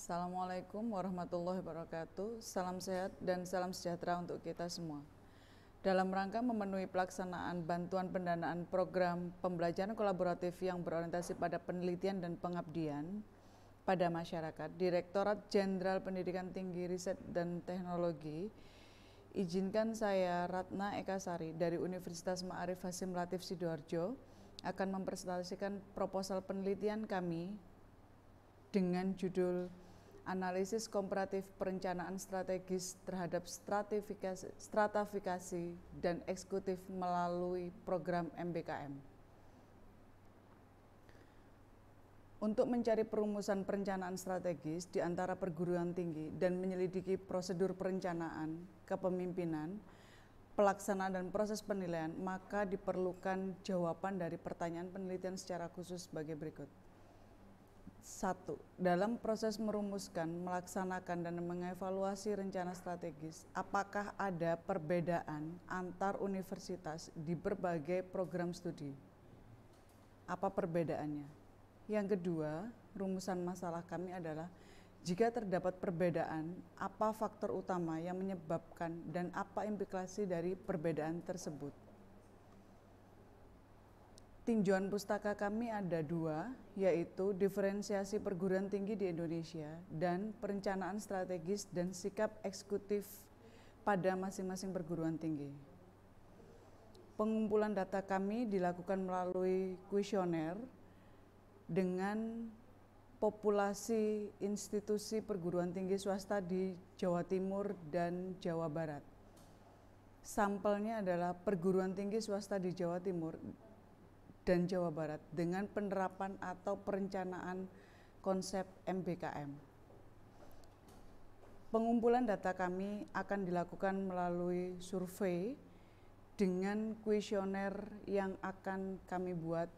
Assalamualaikum warahmatullahi wabarakatuh. Salam sehat dan salam sejahtera untuk kita semua. Dalam rangka memenuhi pelaksanaan bantuan pendanaan program pembelajaran kolaboratif yang berorientasi pada penelitian dan pengabdian pada masyarakat, Direktorat Jenderal Pendidikan Tinggi Riset dan Teknologi, izinkan saya Ratna Ekasari dari Universitas Ma'arif Hasyim Latif Sidoarjo akan mempresentasikan proposal penelitian kami dengan judul Analisis Komparatif Perencanaan Strategis terhadap stratifikasi dan eksekutif melalui program MBKM. Untuk mencari perumusan perencanaan strategis di antara perguruan tinggi dan menyelidiki prosedur perencanaan, kepemimpinan, pelaksanaan dan proses penilaian, maka diperlukan jawaban dari pertanyaan penelitian secara khusus sebagai berikut. 1. Dalam proses merumuskan, melaksanakan, dan mengevaluasi rencana strategis, apakah ada perbedaan antar universitas di berbagai program studi? Apa perbedaannya? Yang kedua, rumusan masalah kami adalah jika terdapat perbedaan, apa faktor utama yang menyebabkan dan apa implikasi dari perbedaan tersebut? Tinjauan pustaka kami ada dua, yaitu diferensiasi perguruan tinggi di Indonesia dan perencanaan strategis dan sikap eksekutif pada masing-masing perguruan tinggi. Pengumpulan data kami dilakukan melalui kuesioner dengan populasi institusi perguruan tinggi swasta di Jawa Timur dan Jawa Barat. Sampelnya adalah perguruan tinggi swasta di Jawa Timur dan Jawa Barat dengan penerapan atau perencanaan konsep MBKM. Pengumpulan data kami akan dilakukan melalui survei dengan kuesioner yang akan kami buat,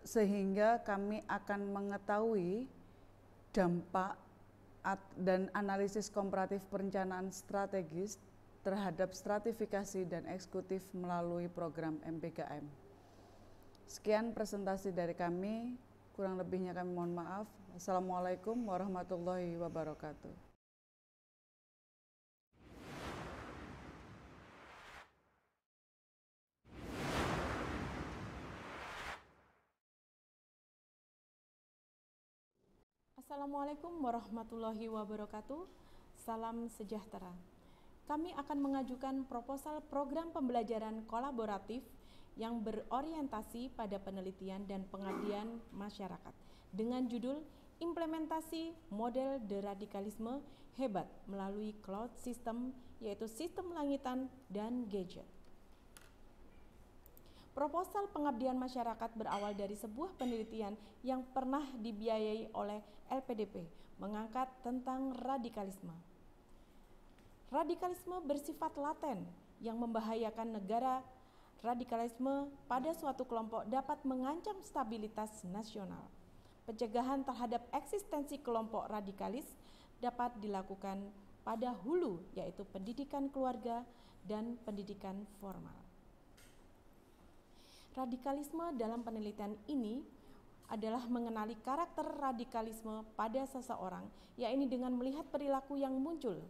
sehingga kami akan mengetahui dampak dan analisis komparatif perencanaan strategis terhadap stratifikasi dan eksekutif melalui program MBKM. Sekian presentasi dari kami, kurang lebihnya kami mohon maaf. Assalamualaikum warahmatullahi wabarakatuh. Assalamualaikum warahmatullahi wabarakatuh. Salam sejahtera. Kami akan mengajukan proposal program pembelajaran kolaboratif yang berorientasi pada penelitian dan pengabdian masyarakat dengan judul Implementasi Model Deradikalisme Hebat melalui Cloud System, yaitu sistem langitan dan gadget. Proposal pengabdian masyarakat berawal dari sebuah penelitian yang pernah dibiayai oleh LPDP, mengangkat tentang radikalisme. Radikalisme bersifat laten yang membahayakan negara. Radikalisme pada suatu kelompok dapat mengancam stabilitas nasional. Pencegahan terhadap eksistensi kelompok radikalis dapat dilakukan pada hulu, yaitu pendidikan keluarga dan pendidikan formal. Radikalisme dalam penelitian ini adalah mengenali karakter radikalisme pada seseorang, yaitu dengan melihat perilaku yang muncul.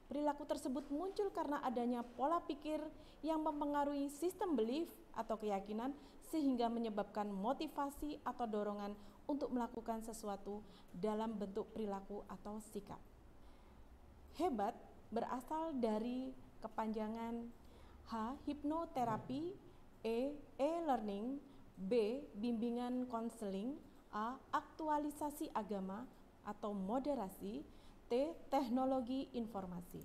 Perilaku tersebut muncul karena adanya pola pikir yang mempengaruhi sistem belief atau keyakinan sehingga menyebabkan motivasi atau dorongan untuk melakukan sesuatu dalam bentuk perilaku atau sikap. Hebat berasal dari kepanjangan H. Hipnoterapi, E-learning, B. Bimbingan konseling, A. Aktualisasi agama atau moderasi, T. Teknologi informasi.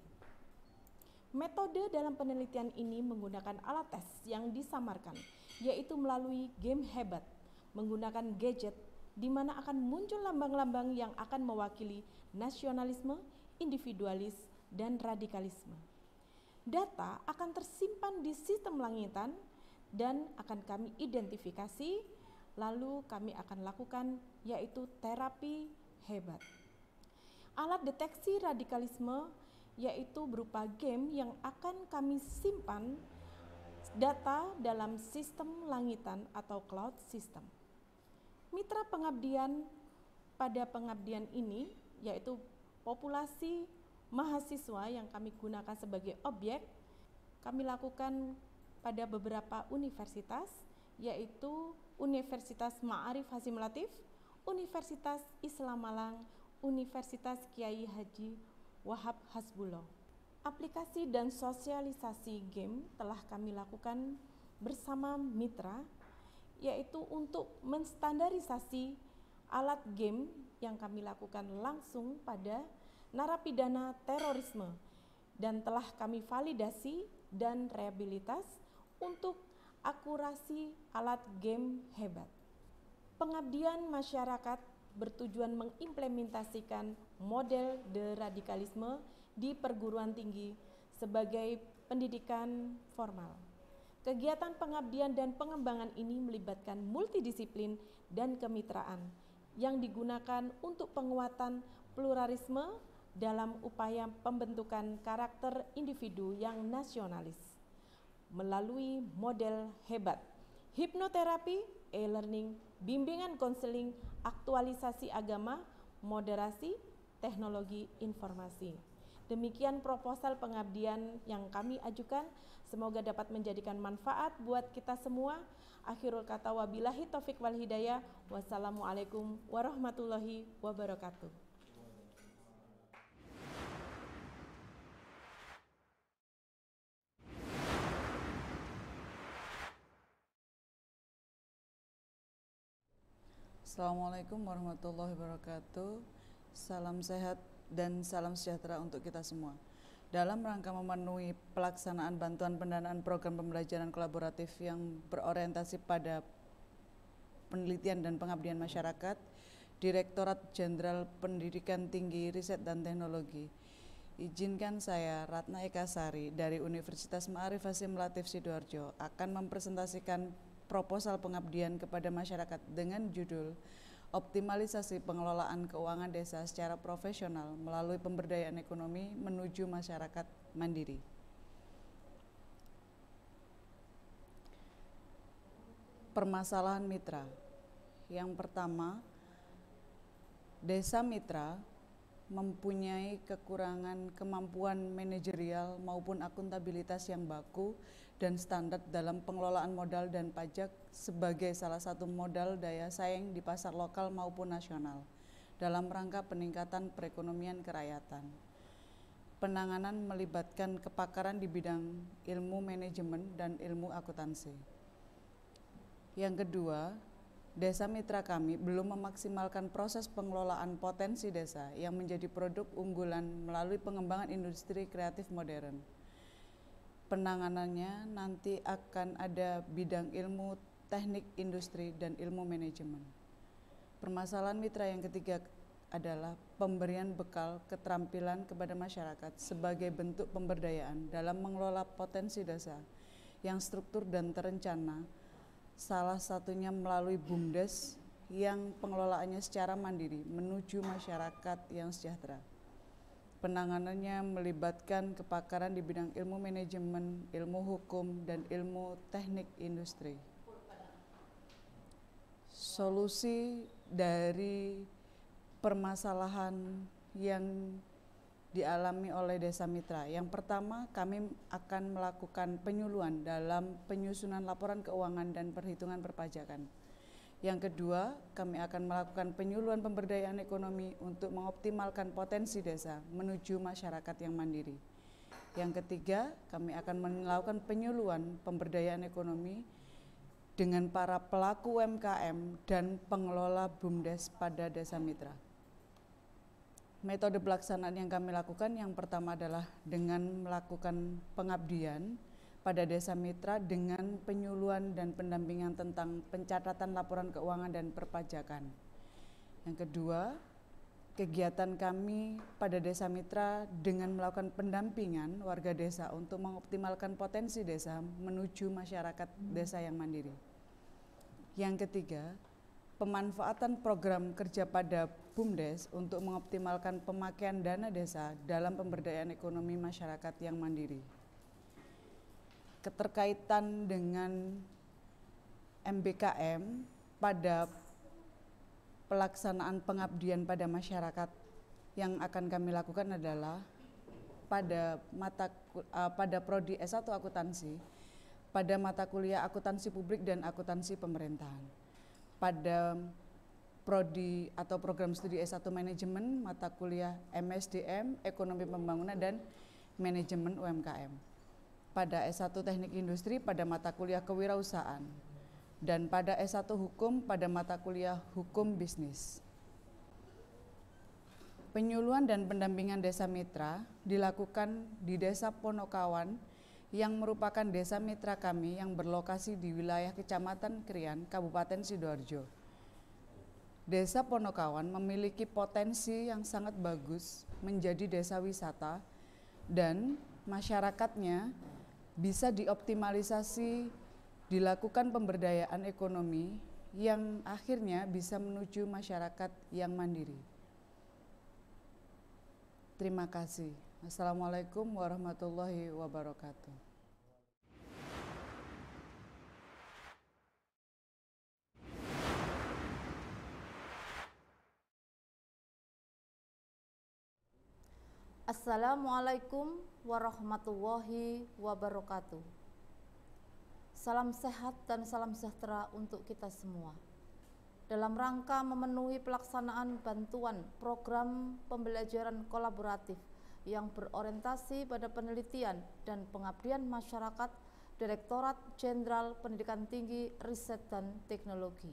Metode dalam penelitian ini menggunakan alat tes yang disamarkan, yaitu melalui game hebat, menggunakan gadget, di mana akan muncul lambang-lambang yang akan mewakili nasionalisme, individualis, dan radikalisme. Data akan tersimpan di sistem langitan dan akan kami identifikasi, lalu kami akan lakukan, yaitu terapi hebat. Alat deteksi radikalisme yaitu berupa game yang akan kami simpan data dalam sistem langitan atau cloud system. Mitra pengabdian pada pengabdian ini yaitu populasi mahasiswa yang kami gunakan sebagai objek, kami lakukan pada beberapa universitas, yaitu Universitas Ma'arif Hasyim Latif, Universitas Islam Malang, Universitas Kiai Haji Wahab Hasbullah. Aplikasi dan sosialisasi game telah kami lakukan bersama mitra, yaitu untuk menstandarisasi alat game yang kami lakukan langsung pada narapidana terorisme dan telah kami validasi dan rehabilitas untuk akurasi alat game hebat. Pengabdian masyarakat bertujuan mengimplementasikan model deradikalisme di perguruan tinggi sebagai pendidikan formal. Kegiatan pengabdian dan pengembangan ini melibatkan multidisiplin dan kemitraan yang digunakan untuk penguatan pluralisme dalam upaya pembentukan karakter individu yang nasionalis melalui model hebat, hipnoterapi, e-learning, bimbingan konseling, aktualisasi agama, moderasi, teknologi informasi. Demikian proposal pengabdian yang kami ajukan, semoga dapat menjadikan manfaat buat kita semua. Akhirul kata wabillahi taufik wal hidayah. Wassalamualaikum warahmatullahi wabarakatuh. Assalamualaikum warahmatullahi wabarakatuh. Salam sehat dan salam sejahtera untuk kita semua. Dalam rangka memenuhi pelaksanaan bantuan pendanaan program pembelajaran kolaboratif yang berorientasi pada penelitian dan pengabdian masyarakat, Direktorat Jenderal Pendidikan Tinggi, Riset dan Teknologi, izinkan saya, Ratna Eka Sari dari Universitas Ma'arif Hasyim Latif Sidoarjo akan mempresentasikan proposal pengabdian kepada masyarakat dengan judul Optimalisasi Pengelolaan Keuangan Desa secara Profesional melalui Pemberdayaan Ekonomi menuju Masyarakat Mandiri. Permasalahan mitra. Yang pertama, desa mitra mempunyai kekurangan kemampuan manajerial maupun akuntabilitas yang baku dan standar dalam pengelolaan modal dan pajak sebagai salah satu modal daya saing di pasar lokal maupun nasional dalam rangka peningkatan perekonomian kerakyatan. Penanganan melibatkan kepakaran di bidang ilmu manajemen dan ilmu akuntansi. Yang kedua, desa mitra kami belum memaksimalkan proses pengelolaan potensi desa yang menjadi produk unggulan melalui pengembangan industri kreatif modern. Penanganannya nanti akan ada bidang ilmu teknik industri dan ilmu manajemen. Permasalahan mitra yang ketiga adalah pemberian bekal keterampilan kepada masyarakat sebagai bentuk pemberdayaan dalam mengelola potensi desa yang struktur dan terencana, salah satunya melalui BUMDes yang pengelolaannya secara mandiri menuju masyarakat yang sejahtera. Penanganannya melibatkan kepakaran di bidang ilmu manajemen, ilmu hukum, dan ilmu teknik industri. Solusi dari permasalahan yang dialami oleh desa mitra. Yang pertama, kami akan melakukan penyuluhan dalam penyusunan laporan keuangan dan perhitungan perpajakan. Yang kedua, kami akan melakukan penyuluhan pemberdayaan ekonomi untuk mengoptimalkan potensi desa menuju masyarakat yang mandiri. Yang ketiga, kami akan melakukan penyuluhan pemberdayaan ekonomi dengan para pelaku UMKM dan pengelola BUMDes pada desa mitra. Metode pelaksanaan yang kami lakukan yang pertama adalah dengan melakukan pengabdian pada desa mitra dengan penyuluhan dan pendampingan tentang pencatatan laporan keuangan dan perpajakan. Yang kedua, kegiatan kami pada desa mitra dengan melakukan pendampingan warga desa untuk mengoptimalkan potensi desa menuju masyarakat desa yang mandiri. Yang ketiga, pemanfaatan program kerja pada BUMDes untuk mengoptimalkan pemakaian dana desa dalam pemberdayaan ekonomi masyarakat yang mandiri. Keterkaitan dengan MBKM pada pelaksanaan pengabdian pada masyarakat yang akan kami lakukan adalah pada prodi S1 akuntansi, pada mata kuliah akuntansi publik dan akuntansi pemerintahan. Pada prodi atau program studi S1 manajemen, mata kuliah MSDM, ekonomi pembangunan dan manajemen UMKM. Pada S1 teknik industri pada mata kuliah kewirausahaan. Dan pada S1 hukum pada mata kuliah hukum bisnis. Penyuluhan dan pendampingan desa mitra dilakukan di Desa Ponokawan yang merupakan desa mitra kami yang berlokasi di wilayah Kecamatan Krian, Kabupaten Sidoarjo. Desa Ponokawan memiliki potensi yang sangat bagus menjadi desa wisata dan masyarakatnya bisa dioptimalisasi, dilakukan pemberdayaan ekonomi yang akhirnya bisa menuju masyarakat yang mandiri. Terima kasih. Assalamualaikum warahmatullahi wabarakatuh. Assalamualaikum warahmatullahi wabarakatuh. Salam sehat dan salam sejahtera untuk kita semua. Dalam rangka memenuhi pelaksanaan bantuan program pembelajaran kolaboratif yang berorientasi pada penelitian dan pengabdian masyarakat, Direktorat Jenderal Pendidikan Tinggi, Riset dan Teknologi.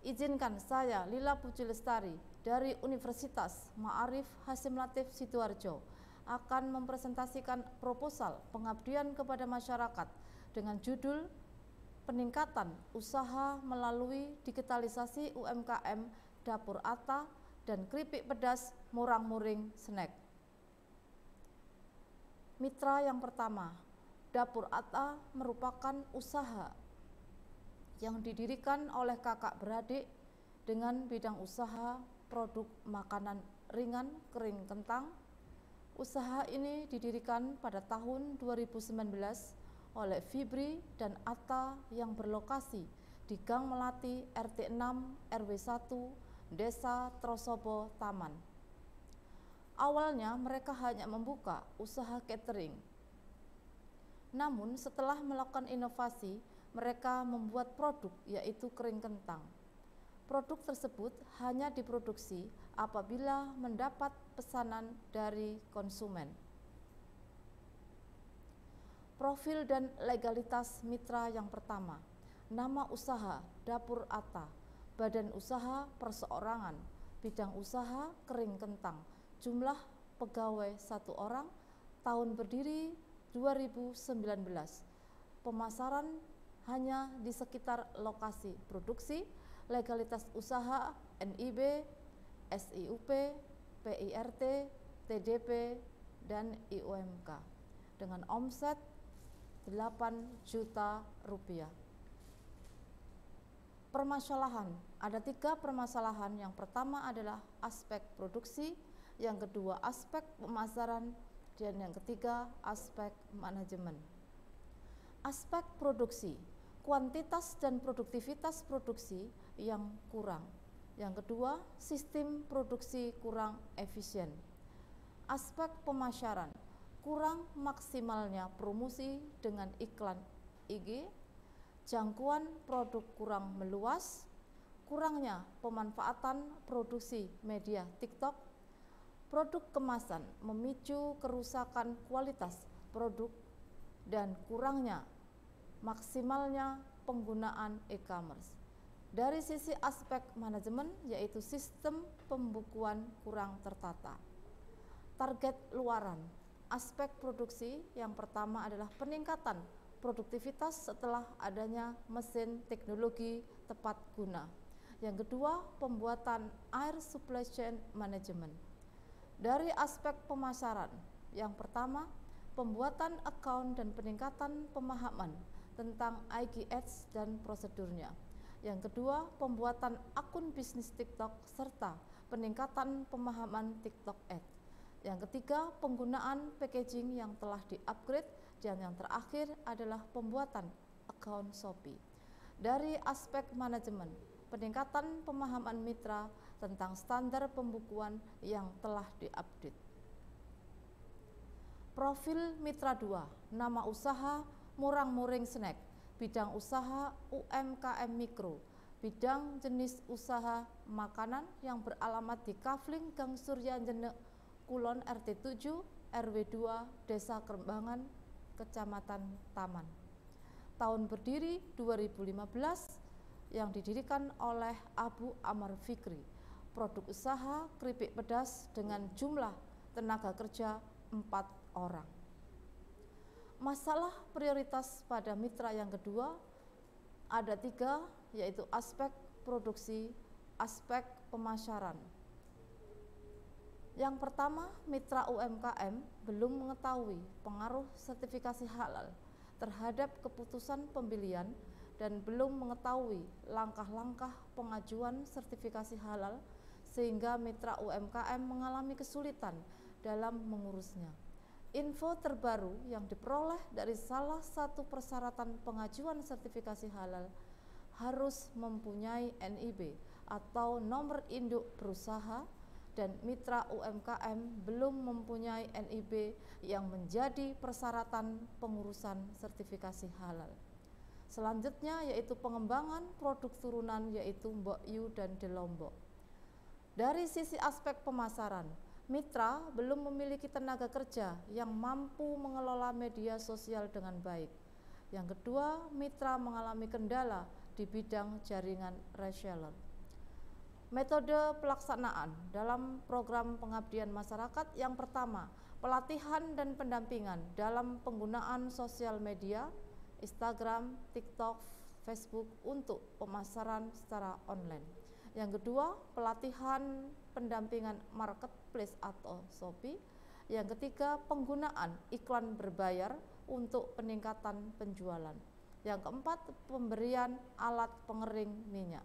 Izinkan saya, Lila Puji Lestari dari Universitas Ma'arif Hasyim Latif Sidoarjo akan mempresentasikan proposal pengabdian kepada masyarakat dengan judul Peningkatan Usaha Melalui Digitalisasi UMKM Dapur Atta dan Keripik Pedas Murang-Muring Snack. Mitra yang pertama, Dapur Atta merupakan usaha yang didirikan oleh kakak beradik dengan bidang usaha produk makanan ringan kering kentang. Usaha ini didirikan pada tahun 2019 oleh Fibri dan Atta yang berlokasi di Gang Melati RT 6 RW 1 Desa Trosobo Taman. Awalnya mereka hanya membuka usaha catering. Namun setelah melakukan inovasi, mereka membuat produk yaitu kering kentang. Produk tersebut hanya diproduksi apabila mendapat pesanan dari konsumen. Profil dan legalitas mitra yang pertama, nama usaha Dapur Atta, badan usaha perseorangan, bidang usaha kering kentang, jumlah pegawai 1 orang, tahun berdiri 2019, pemasaran hanya di sekitar lokasi produksi, legalitas usaha NIB, SIUP, PIRT, TDP, dan IUMK dengan omset 8 juta rupiah. Permasalahan, ada 3 permasalahan. Yang pertama adalah aspek produksi, yang kedua aspek pemasaran, dan yang ketiga aspek manajemen. Aspek produksi, kuantitas dan produktivitas produksi yang kurang. Yang kedua, sistem produksi kurang efisien. Aspek pemasaran, kurang maksimalnya promosi dengan iklan IG, jangkauan produk kurang meluas, kurangnya pemanfaatan produksi media TikTok, produk kemasan memicu kerusakan kualitas produk, dan kurangnya maksimalnya penggunaan e-commerce. Dari sisi aspek manajemen, yaitu sistem pembukuan kurang tertata. Target luaran, aspek produksi yang pertama adalah peningkatan produktivitas setelah adanya mesin teknologi tepat guna. Yang kedua, pembuatan air supply chain management. Dari aspek pemasaran, yang pertama, pembuatan account dan peningkatan pemahaman tentang IG Ads dan prosedurnya. Yang kedua, pembuatan akun bisnis TikTok serta peningkatan pemahaman TikTok Ads. Yang ketiga, penggunaan packaging yang telah di-upgrade, dan yang terakhir adalah pembuatan akun Shopee. Dari aspek manajemen, peningkatan pemahaman mitra tentang standar pembukuan yang telah diupdate. Profil Mitra 2, nama usaha Murang-Muring Snack, bidang usaha UMKM Mikro, bidang jenis usaha makanan yang beralamat di Kafling Gang Surya Jenek Kulon RT 7 RW 2 Desa Kerembangan Kecamatan Taman. Tahun berdiri 2015 yang didirikan oleh Abu Amar Fikri. Produk usaha keripik pedas dengan jumlah tenaga kerja 4 orang. Masalah prioritas pada mitra yang kedua ada 3, yaitu aspek produksi, aspek pemasaran. Yang pertama, mitra UMKM belum mengetahui pengaruh sertifikasi halal terhadap keputusan pembelian dan belum mengetahui langkah-langkah pengajuan sertifikasi halal sehingga mitra UMKM mengalami kesulitan dalam mengurusnya. Info terbaru yang diperoleh dari salah satu persyaratan pengajuan sertifikasi halal harus mempunyai NIB atau nomor induk berusaha, dan mitra UMKM belum mempunyai NIB yang menjadi persyaratan pengurusan sertifikasi halal. Selanjutnya yaitu pengembangan produk turunan yaitu Mbok Yu dan De Lombok. Dari sisi aspek pemasaran, mitra belum memiliki tenaga kerja yang mampu mengelola media sosial dengan baik. Yang kedua, mitra mengalami kendala di bidang jaringan reseller. Metode pelaksanaan dalam program pengabdian masyarakat yang pertama, pelatihan dan pendampingan dalam penggunaan sosial media, Instagram, TikTok, Facebook untuk pemasaran secara online. Yang kedua, pelatihan pendampingan marketplace atau Shopee. Yang ketiga, penggunaan iklan berbayar untuk peningkatan penjualan. Yang keempat, pemberian alat pengering minyak.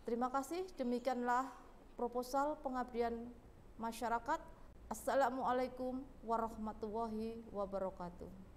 Terima kasih, demikianlah proposal pengabdian masyarakat. Assalamualaikum warahmatullahi wabarakatuh.